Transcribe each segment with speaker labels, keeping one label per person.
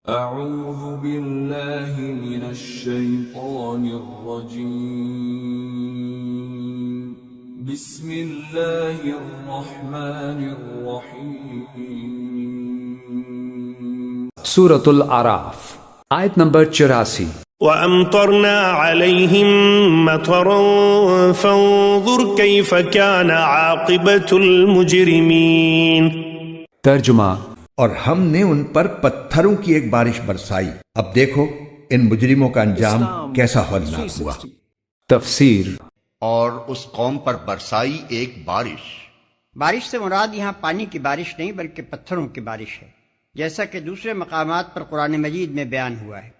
Speaker 1: أعوذ بالله من الشيطان الرجيم بسم الله الرحمن الرحيم
Speaker 2: سورة الأعراف آیت نمبر 84۔
Speaker 3: وَأَمْطَرْنَا عَلَيْهِمْ مَطَرًا فَانظُرْ كَيْفَ كَانَ عَاقِبَةُ الْمُجْرِمِينَ۔
Speaker 2: ترجمہ،
Speaker 4: اور ہم نے ان پر پتھروں کی ایک بارش برسائی، اب دیکھو ان مجرموں کا انجام کیسا ہولناک ہوا۔
Speaker 2: تفسیر۔
Speaker 5: اور اس قوم پر برسائی ایک بارش۔
Speaker 6: بارش سے مراد یہاں پانی کی بارش نہیں بلکہ پتھروں کی بارش ہے، جیسا کہ دوسرے مقامات پر قرآن مجید میں بیان ہوا ہے۔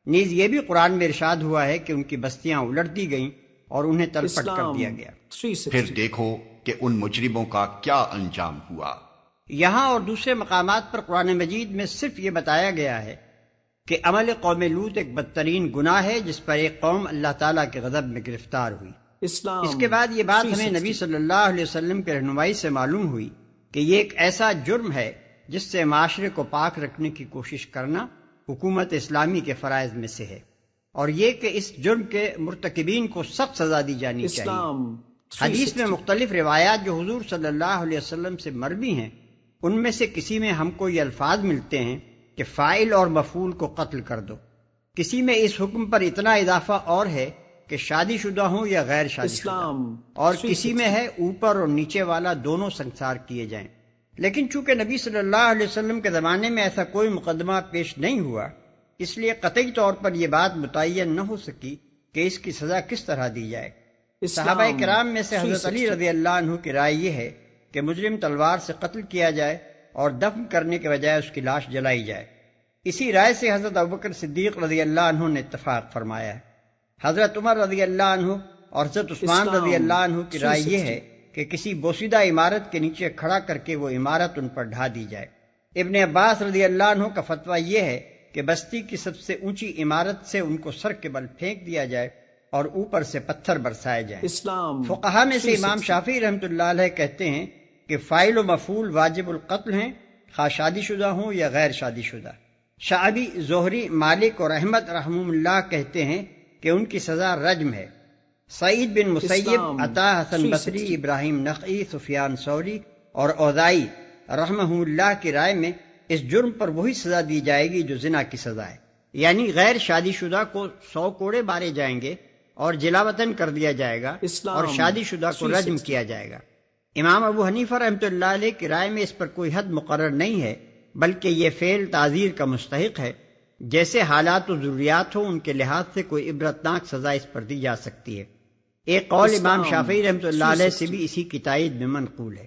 Speaker 6: نیز یہ بھی قرآن میں ارشاد ہوا ہے کہ ان کی بستیاں الٹ دی گئیں اور انہیں تلپٹ کر دیا گیا۔
Speaker 5: پھر دیکھو کہ ان مجرموں کا کیا انجام ہوا۔
Speaker 6: یہاں اور دوسرے مقامات پر قرآن مجید میں صرف یہ بتایا گیا ہے کہ عمل قوم لوط ایک بدترین گناہ ہے جس پر ایک قوم اللہ تعالیٰ کے غضب میں گرفتار ہوئی۔ اس کے بعد یہ بات ہمیں نبی صلی اللہ علیہ وسلم کے رہنمائی سے معلوم ہوئی کہ یہ ایک ایسا جرم ہے جس سے معاشرے کو پاک رکھنے کی کوشش کرنا حکومت اسلامی کے فرائض میں سے ہے، اور یہ کہ اس جرم کے مرتکبین کو سخت سزا دی جانی چاہیے۔ حدیث میں مختلف روایات جو حضور صلی اللہ علیہ وسلم سے مروی ہیں، ان میں سے کسی میں ہم کو یہ الفاظ ملتے ہیں کہ فاعل اور مفعول کو قتل کر دو، کسی میں اس حکم پر اتنا اضافہ اور ہے کہ شادی شدہ ہوں یا غیر شادی شدہ، اور کسی میں ہے اوپر اور نیچے والا دونوں سنسار کیے جائیں۔ لیکن چونکہ نبی صلی اللہ علیہ وسلم کے زمانے میں ایسا کوئی مقدمہ پیش نہیں ہوا، اس لیے قطعی طور پر یہ بات متعین نہ ہو سکی کہ اس کی سزا کس طرح دی جائے۔ صحابہ کرام میں سے حضرت علی رضی اللہ عنہ کی رائے یہ ہے کہ مجرم تلوار سے قتل کیا جائے اور دفن کرنے کے بجائے اس کی لاش جلائی جائے۔ اسی رائے سے حضرت ابوبکر صدیق رضی اللہ عنہ نے اتفاق فرمایا ہے۔ حضرت عمر رضی اللہ عنہ اور حضرت عثمان رضی اللہ عنہ کی رائے یہ ہے کہ کسی بوسیدہ عمارت کے نیچے کھڑا کر کے وہ عمارت ان پر ڈھا دی جائے۔ ابن عباس رضی اللہ عنہ کا فتویٰ یہ ہے کہ بستی کی سب سے اونچی عمارت سے ان کو سر کے بل پھینک دیا جائے اور اوپر سے پتھر برسائے جائیں۔ فقہا میں سے امام شافعی رحمۃ اللہ علیہ کہتے ہیں کہ فاعل و مفعول واجب القتل ہیں، خواہ شادی شدہ ہوں یا غیر شادی شدہ۔ شعبی، زہری، مالک اور احمد رحمہ اللہ کہتے ہیں کہ ان کی سزا رجم ہے۔ سعید بن مسیب، عطا، حسن بصری، ابراہیم نخعی، سفیان ثوری اور اوزاعی رحمہ اللہ کی رائے میں اس جرم پر وہی سزا دی جائے گی جو زنا کی سزا ہے، یعنی غیر شادی شدہ کو 100 کوڑے مارے جائیں گے اور جلا وطن کر دیا جائے گا، اور شادی شدہ کو رجم کیا جائے گا۔ امام ابو حنیفہ رحمۃ اللہ علیہ کی رائے میں اس پر کوئی حد مقرر نہیں ہے، بلکہ یہ فعل تعزیر کا مستحق ہے۔ جیسے حالات و ضروریات ہوں ان کے لحاظ سے کوئی عبرتناک سزا اس پر دی جا سکتی ہے۔ ایک قول امام شافعی رحمۃ اللہ علیہ سے بھی اسی کی تائید میں منقول ہے۔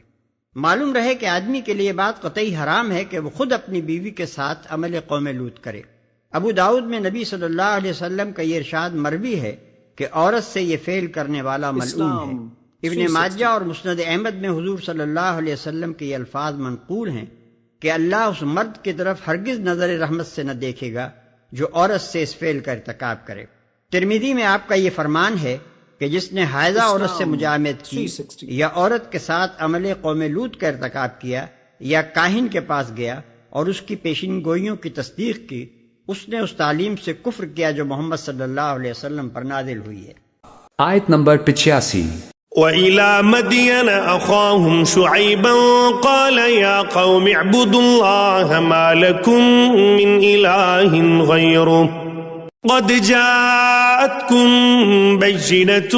Speaker 6: معلوم رہے کہ آدمی کے لیے بات قطعی حرام ہے کہ وہ خود اپنی بیوی کے ساتھ عمل قوم لوط کرے۔ ابو داؤد میں نبی صلی اللہ علیہ وسلم کا یہ ارشاد مروی ہے کہ عورت سے یہ فعل کرنے والا ملعون ہے۔ ابن ماجہ اور مسند احمد میں حضور صلی اللہ علیہ وسلم کے یہ الفاظ منقول ہیں کہ اللہ اس مرد کی طرف ہرگز نظر رحمت سے نہ دیکھے گا جو عورت سے اس فعل کا ارتکاب کرے۔ ترمذی میں آپ کا یہ فرمان ہے کہ جس نے حائضہ عورت سے مجامعت کی یا عورت کے ساتھ عمل قوم لوط کا ارتکاب کیا یا کاہن کے پاس گیا اور اس کی پیشین گوئیوں کی تصدیق کی، اس نے اس تعلیم سے کفر کیا جو محمد صلی اللہ علیہ وسلم پر نازل ہوئی ہے۔
Speaker 2: آیت نمبر 85۔
Speaker 3: وَإِلَى مَدْيَنَ أَخَاهُمْ شُعَيْبًا قَالَ يَا قَوْمِ اعْبُدُوا اللَّهَ مَا لَكُمْ مِنْ إِلَٰهٍ غَيْرُهُ قَدْ جَاءَتْكُمْ بَيِّنَةٌ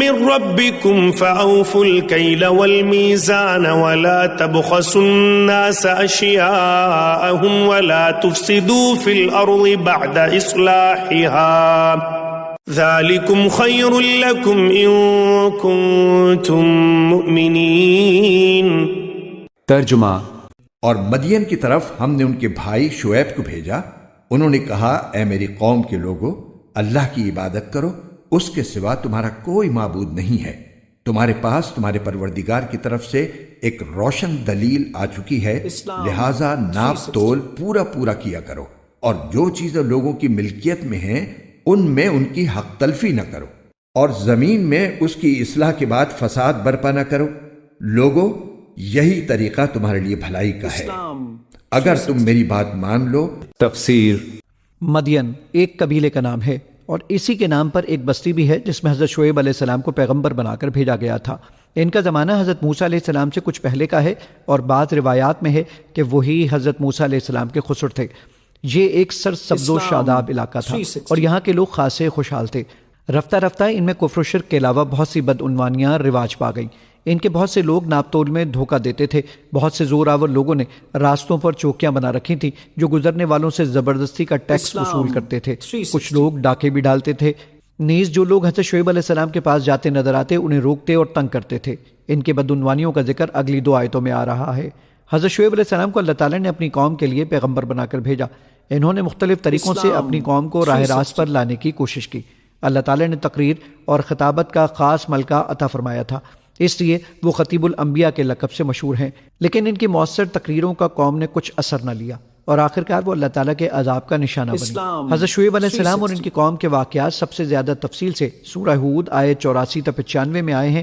Speaker 3: مِّن رَّبِّكُمْ فَأَوْفُوا الْكَيْلَ وَالْمِيزَانَ وَلَا تَبْخَسُوا النَّاسَ أَشْيَاءَهُمْ وَلَا تُفْسِدُوا فِي الْأَرْضِ بَعْدَ إِصْلَاحِهَا ذَلِكُمْ خَيْرٌ لَكُمْ إِن كُنتُم مُؤْمِنِينَ۔
Speaker 2: ترجمہ،
Speaker 4: اور مدین کی طرف ہم نے ان کے بھائی شعیب کو بھیجا، انہوں نے کہا اے میری قوم کے لوگو، اللہ کی عبادت کرو، اس کے سوا تمہارا کوئی معبود نہیں ہے۔ تمہارے پاس تمہارے پروردگار کی طرف سے ایک روشن دلیل آ چکی ہے، لہٰذا ناپ تول پورا کیا کرو، اور جو چیزیں لوگوں کی ملکیت میں ہیں ان میں ان کی حق تلفی نہ کرو، اور زمین میں اس کی اصلاح کے بعد فساد برپا نہ کرو۔ لوگو، یہی طریقہ تمہارے لیے بھلائی کا ہے۔ اگر تم میری بات مان لو۔
Speaker 2: تفسیر
Speaker 7: مدین ایک قبیلے کا نام ہے اور اسی کے نام پر ایک بستی بھی ہے جس میں حضرت شعیب علیہ السلام کو پیغمبر بنا کر بھیجا گیا تھا۔ ان کا زمانہ حضرت موسیٰ علیہ السلام سے کچھ پہلے کا ہے اور بعض روایات میں ہے کہ وہی حضرت موسیٰ علیہ السلام کے خسر تھے۔ یہ ایک سرسبز و شاداب علاقہ تھا اور یہاں کے لوگ خاصے خوشحال تھے۔ رفتہ رفتہ ان میں کفر و شرک کے علاوہ بہت سی بدعنوانیاں رواج پا گئیں۔ ان کے بہت سے لوگ ناپ تول میں دھوکہ دیتے تھے۔ بہت سے زور آور لوگوں نے راستوں پر چوکیاں بنا رکھی تھیں جو گزرنے والوں سے زبردستی کا ٹیکس وصول کرتے تھے۔ کچھ لوگ ڈاکے بھی ڈالتے تھے۔ نیز جو لوگ حضرت شعیب علیہ السلام کے پاس جاتے نظر آتے انہیں روکتے اور تنگ کرتے تھے۔ ان کے بدعنوانیوں کا ذکر اگلی 2 آیتوں میں آ رہا ہے۔ حضرت شعیب علیہ السلام کو اللہ تعالیٰ نے اپنی قوم کے لیے پیغمبر بنا کر بھیجا۔ انہوں نے مختلف طریقوں سے اپنی قوم کو راہ راست پر لانے کی کوشش کی۔ اللہ تعالیٰ نے تقریر اور خطابت کا خاص ملکہ عطا فرمایا تھا، اس لیے وہ خطیب الانبیاء کے لقب سے مشہور ہیں، لیکن ان کی مؤثر تقریروں کا قوم نے کچھ اثر نہ لیا اور آخرکار وہ اللہ تعالیٰ کے عذاب کا نشانہ بنی۔ حضرت شعیب علیہ السلام اور ان کی قوم کے واقعات سب سے زیادہ تفصیل سے سورہ ہود آیت 84 تا 95 میں آئے ہیں۔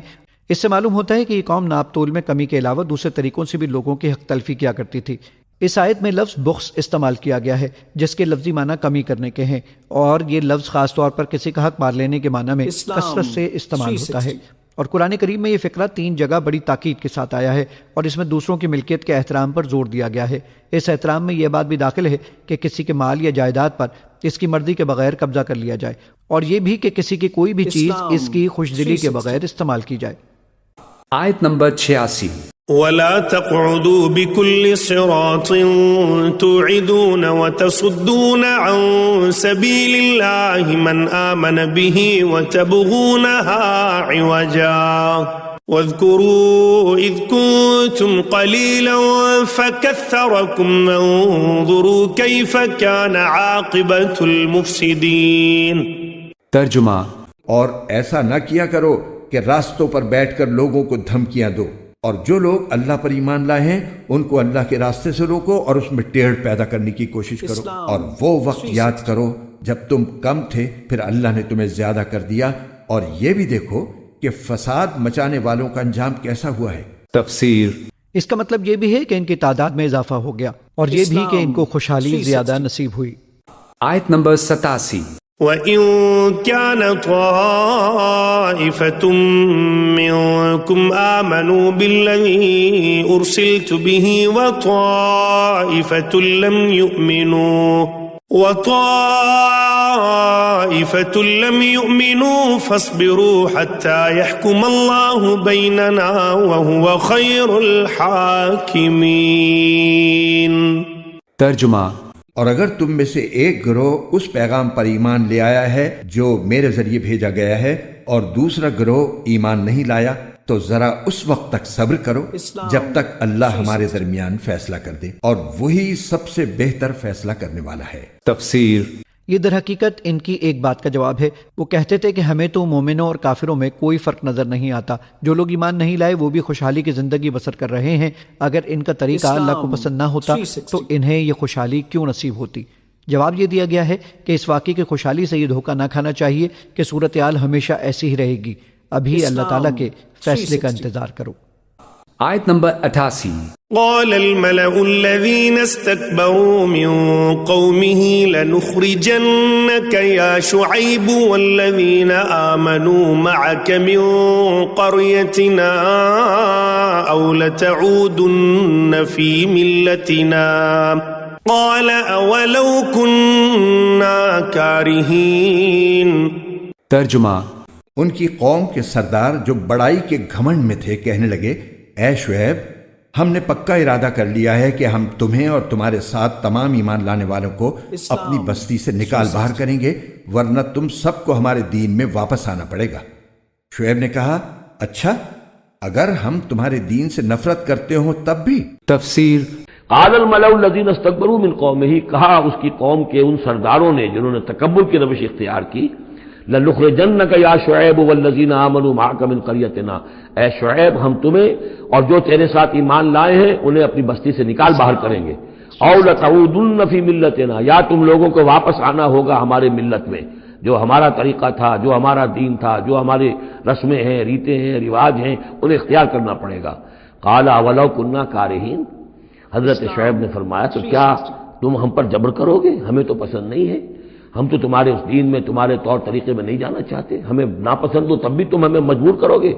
Speaker 7: اس سے معلوم ہوتا ہے کہ یہ قوم ناپ تول میں کمی کے علاوہ دوسرے طریقوں سے بھی لوگوں کی حق تلفی کیا کرتی تھی۔ اس آیت میں لفظ بخس استعمال کیا گیا ہے جس کے لفظی معنی کمی کرنے کے ہیں، اور یہ لفظ خاص طور پر کسی کا حق مار لینے کے معنی میں کثرت سے استعمال ہوتا ہے۔ اور قرآن کریم میں یہ فقرہ 3 جگہ بڑی تاکید کے ساتھ آیا ہے اور اس میں دوسروں کی ملکیت کے احترام پر زور دیا گیا ہے۔ اس احترام میں یہ بات بھی داخل ہے کہ کسی کے مال یا جائیداد پر اس کی مرضی کے بغیر قبضہ کر لیا جائے، اور یہ بھی کہ کسی کی کوئی بھی چیز اس کی خوش دلی کے بغیر استعمال کی جائے۔
Speaker 2: آیت نمبر 86۔
Speaker 3: ولا تقعدوا بكل صراط توعدون وتصدون عن سبيل الله من آمن به وتبغونها عوجا واذكروا إذ كنتم قليلا فكثركم وانظروا كيف كان عاقبة المفسدين۔
Speaker 2: ترجمہ
Speaker 4: اور ایسا نہ کیا کرو کہ راستوں پر بیٹھ کر لوگوں کو دھمکیاں دو، اور جو لوگ اللہ پر ایمان لائے ہیں ان کو اللہ کے راستے سے روکو اور اس میں ٹیڑھ پیدا کرنے کی کوشش کرو، اور وہ وقت یاد کرو جب تم کم تھے پھر اللہ نے تمہیں زیادہ کر دیا، اور یہ بھی دیکھو کہ فساد مچانے والوں کا انجام کیسا ہوا ہے۔
Speaker 2: تفسیر
Speaker 7: اس کا مطلب یہ بھی ہے کہ ان کی تعداد میں اضافہ ہو گیا، اور یہ بھی کہ ان کو خوشحالی زیادہ نصیب ہوئی۔
Speaker 2: آیت نمبر 87۔
Speaker 3: وَإِن كَانَ طَائِفَةٌ مِّنكُمْ آمَنُوا بِالَّذِي أُرْسِلْتُ بِهِ وَطَائِفَةٌ لَّمْ يُؤْمِنُوا فَاصْبِرُوا حَتَّى يَحْكُمَ اللَّهُ بَيْنَنَا وَهُوَ خَيْرُ الْحَاكِمِينَ۔
Speaker 2: ترجمہ
Speaker 4: اور اگر تم میں سے ایک گروہ اس پیغام پر ایمان لے آیا ہے جو میرے ذریعے بھیجا گیا ہے اور دوسرا گروہ ایمان نہیں لایا تو ذرا اس وقت تک صبر کرو جب تک اللہ ہمارے درمیان فیصلہ کر دے، اور وہی سب سے بہتر فیصلہ کرنے والا ہے۔
Speaker 2: تفسیر
Speaker 7: یہ در حقیقت ان کی ایک بات کا جواب ہے۔ وہ کہتے تھے کہ ہمیں تو مومنوں اور کافروں میں کوئی فرق نظر نہیں آتا، جو لوگ ایمان نہیں لائے وہ بھی خوشحالی کی زندگی بسر کر رہے ہیں، اگر ان کا طریقہ اللہ کو پسند نہ ہوتا تو انہیں یہ خوشحالی کیوں نصیب ہوتی؟ جواب یہ دیا گیا ہے کہ اس واقعے کی خوشحالی سے یہ دھوکہ نہ کھانا چاہیے کہ صورتحال ہمیشہ ایسی ہی رہے گی، ابھی اللہ تعالیٰ کے فیصلے کا انتظار کرو۔
Speaker 2: آیت نمبر 88۔
Speaker 3: قال الملأ الذين استكبروا من قومه لنخرجنك يا شعيب والذين آمنوا معك من قريتنا أو لتعودن في ملتنا قال أولو كنا كارهين۔
Speaker 2: ترجمہ
Speaker 4: ان کی قوم کے سردار جو بڑائی کے گھمنڈ میں تھے کہنے لگے، اے شعیب، ہم نے پکا ارادہ کر لیا ہے کہ ہم تمہیں اور تمہارے ساتھ تمام ایمان لانے والوں کو اپنی بستی سے نکال باہر کریں گے، ورنہ تم سب کو ہمارے دین میں واپس آنا پڑے گا۔ شعیب نے کہا، اچھا اگر ہم تمہارے دین سے نفرت کرتے ہوں تب بھی؟
Speaker 2: تفسیر
Speaker 8: قال الملأ الذين استكبروا من قومه، کہا اس کی قوم کے ان سرداروں نے جنہوں نے تکبر کی روش اختیار کی، لنخرجنک یا شعیب والذین آمنوا معک من قریتنا، اے شعیب ہم تمہیں اور جو تیرے ساتھ ایمان لائے ہیں انہیں اپنی بستی سے نکال باہر کریں گے، او لتعودن فی ملتنا، یا تم لوگوں کو واپس آنا ہوگا ہمارے ملت میں، جو ہمارا طریقہ تھا، جو ہمارا دین تھا، جو ہمارے رسمیں ہیں، ریتیں ہیں، رواج ہیں، انہیں اختیار کرنا پڑے گا۔ قال اولو کنا کارہین، حضرت شعیب نے فرمایا تو کیا تم ہم پر جبر کرو گے؟ ہمیں تو پسند نہیں ہے، ہم تو تمہارے اس دین میں تمہارے طور طریقے میں نہیں جانا چاہتے، ہمیں ناپسند ہو تب بھی تم ہمیں مجبور کرو گے۔